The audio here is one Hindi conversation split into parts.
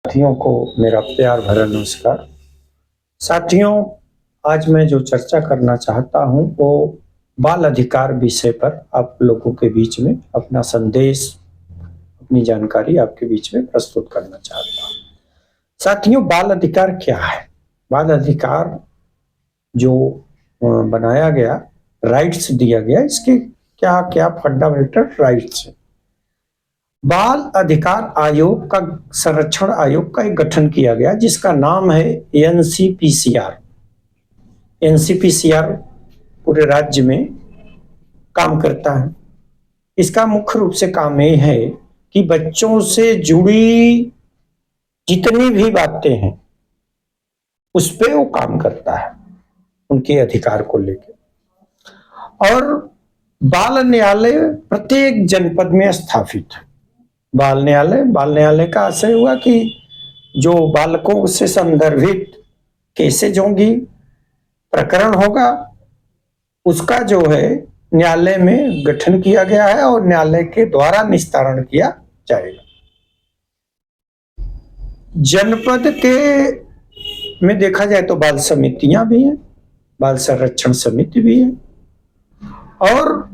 साथियों को मेरा प्यार भरा नमस्कार। साथियों, आज मैं जो चर्चा करना चाहता हूं वो बाल अधिकार विषय पर आप लोगों के बीच में अपना संदेश, अपनी जानकारी आपके बीच में प्रस्तुत करना चाहता हूं। साथियों, बाल अधिकार क्या है? बाल अधिकार जो बनाया गया, राइट्स दिया गया, इसके क्या क्या फंडामेंटल राइट्स है। बाल अधिकार आयोग का, संरक्षण आयोग का एक गठन किया गया जिसका नाम है एनसीपीसीआर। एनसीपीसीआर पूरे राज्य में काम करता है। इसका मुख्य रूप से काम ये है कि बच्चों से जुड़ी जितनी भी बातें हैं उस पे वो काम करता है, उनके अधिकार को लेकर। और बाल न्यायालय प्रत्येक जनपद में स्थापित है। बाल न्यायालय का आशय हुआ कि जो बालकों से संदर्भित केसेज होंगी, प्रकरण होगा, उसका जो है न्यायालय में गठन किया गया है और न्यायालय के द्वारा निस्तारण किया जाएगा। जनपद के में देखा जाए तो बाल समितियां भी हैं, बाल संरक्षण समिति भी है और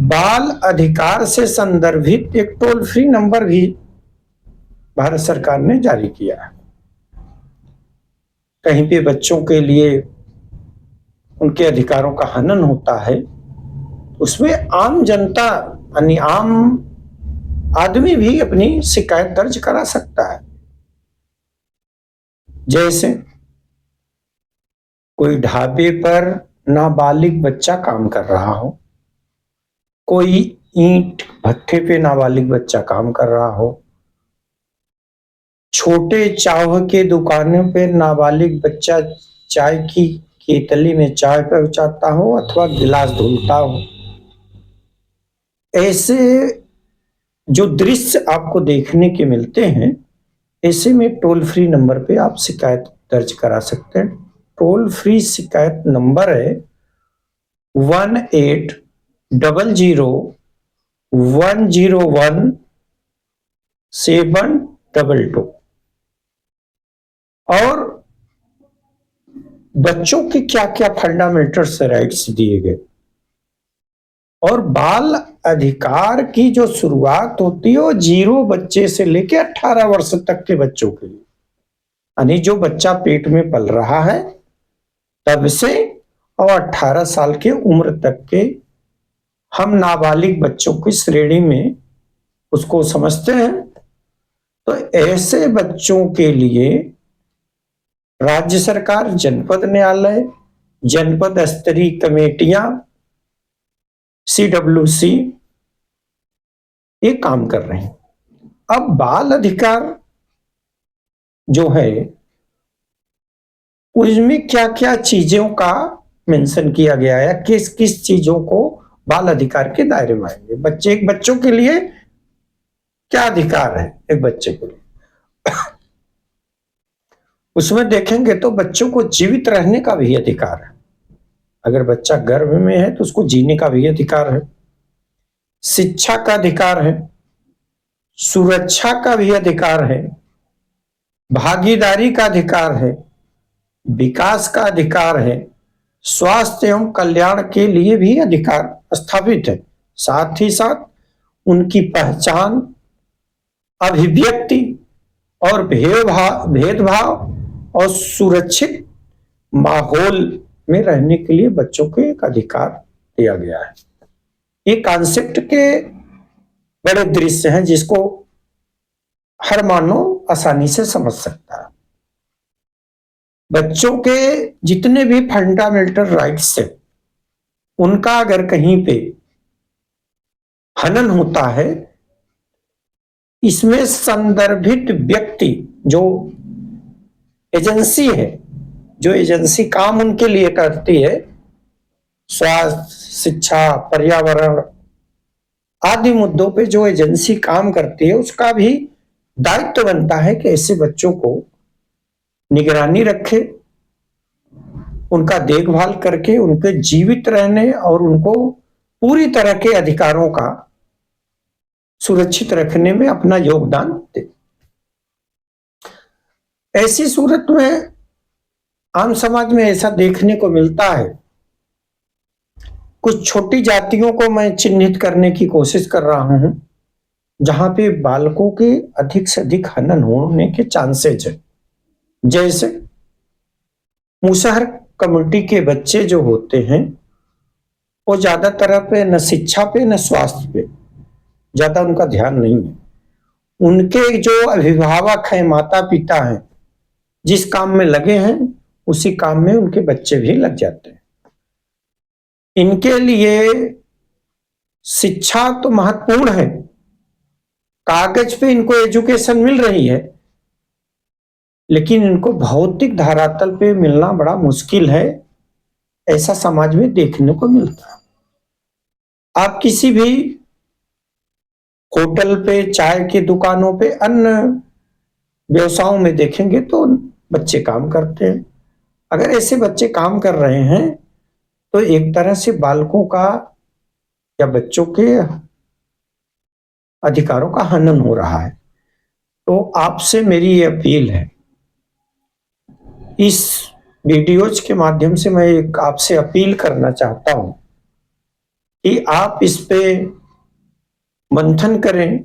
बाल अधिकार से संदर्भित एक टोल फ्री नंबर भी भारत सरकार ने जारी किया है। कहीं पे बच्चों के लिए उनके अधिकारों का हनन होता है, उसमें आम जनता यानी आम आदमी भी अपनी शिकायत दर्ज करा सकता है। जैसे कोई ढाबे पर नाबालिग बच्चा काम कर रहा हो, कोई ईंट भट्ठे पे नाबालिग बच्चा काम कर रहा हो, छोटे चाय के दुकानों पे नाबालिग बच्चा चाय की केतली में चाय पहुंचाता हो अथवा गिलास धुलता हो, ऐसे जो दृश्य आपको देखने के मिलते हैं, ऐसे में टोल फ्री नंबर पे आप शिकायत दर्ज करा सकते हैं। टोल फ्री शिकायत नंबर है 1800-101-722। और बच्चों के क्या क्या फंडामेंटल राइट्स दिए गए और बाल अधिकार की जो शुरुआत होती है वो 0 बच्चे से लेकर 18 वर्ष तक के बच्चों के लिए, यानी जो बच्चा पेट में पल रहा है तब से और 18 साल के उम्र तक के हम नाबालिग बच्चों की श्रेणी में उसको समझते हैं। तो ऐसे बच्चों के लिए राज्य सरकार, जनपद न्यायालय, जनपद स्तरीय कमेटियां, CWC ये काम कर रहे हैं। अब बाल अधिकार जो है उसमें क्या क्या चीजों का मेंशन किया गया है, किस किस चीजों को बाल अधिकार के दायरे में आएंगे। एक बच्चों के लिए क्या अधिकार है, एक बच्चे के लिए उसमें देखेंगे तो बच्चों को जीवित रहने का भी अधिकार है। अगर बच्चा गर्भ में है तो उसको जीने का भी अधिकार है, शिक्षा का अधिकार है, सुरक्षा का भी अधिकार है, भागीदारी का अधिकार है, विकास का अधिकार है, स्वास्थ्य एवं कल्याण के लिए भी अधिकार स्थापित है। साथ ही साथ उनकी पहचान, अभिव्यक्ति और भेदभाव और सुरक्षित माहौल में रहने के लिए बच्चों को एक अधिकार दिया गया है। ये कॉन्सेप्ट के बड़े दृश्य हैं जिसको हर मानव आसानी से समझ सकता है। बच्चों के जितने भी फंडामेंटल राइट्स हैं उनका अगर कहीं पे हनन होता है, इसमें संदर्भित व्यक्ति, जो एजेंसी है, जो एजेंसी काम उनके लिए करती है, स्वास्थ्य, शिक्षा, पर्यावरण आदि मुद्दों पे जो एजेंसी काम करती है, उसका भी दायित्व बनता है कि ऐसे बच्चों को निगरानी रखे, उनका देखभाल करके उनके जीवित रहने और उनको पूरी तरह के अधिकारों का सुरक्षित रखने में अपना योगदान दे। ऐसी सूरत में आम समाज में ऐसा देखने को मिलता है। कुछ छोटी जातियों को मैं चिन्हित करने की कोशिश कर रहा हूं, जहां पे बालकों के अधिक से अधिक हनन होने के चांसेज है। जैसे मुसहर कम्युनिटी के बच्चे जो होते हैं, वो ज्यादातर पे न शिक्षा पे न स्वास्थ्य पे ज्यादा उनका ध्यान नहीं है। उनके जो अभिभावक हैं, माता पिता हैं, जिस काम में लगे हैं उसी काम में उनके बच्चे भी लग जाते हैं। इनके लिए शिक्षा तो महत्वपूर्ण है, कागज पे इनको एजुकेशन मिल रही है, लेकिन इनको भौतिक धरातल पे मिलना बड़ा मुश्किल है। ऐसा समाज में देखने को मिलता है। आप किसी भी होटल पे, चाय की दुकानों पे, अन्य व्यवसायों में देखेंगे तो बच्चे काम करते हैं। अगर ऐसे बच्चे काम कर रहे हैं तो एक तरह से बालकों का या बच्चों के अधिकारों का हनन हो रहा है। तो आपसे मेरी ये अपील है, इस वीडियोज के माध्यम से मैं एक आपसे अपील करना चाहता हूं कि आप इस पे मंथन करें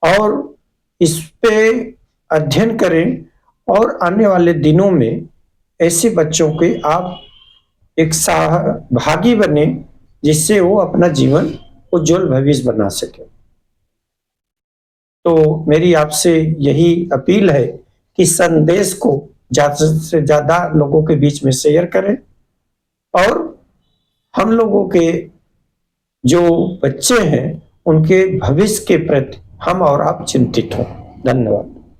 और इस पे अध्ययन करें और आने वाले दिनों में ऐसे बच्चों के आप एक सहभागी बने, जिससे वो अपना जीवन उज्जवल भविष्य बना सके। तो मेरी आपसे यही अपील है कि संदेश को ज्यादा से ज्यादा लोगों के बीच में शेयर करें और हम लोगों के जो बच्चे हैं उनके भविष्य के प्रति हम और आप चिंतित हों। धन्यवाद।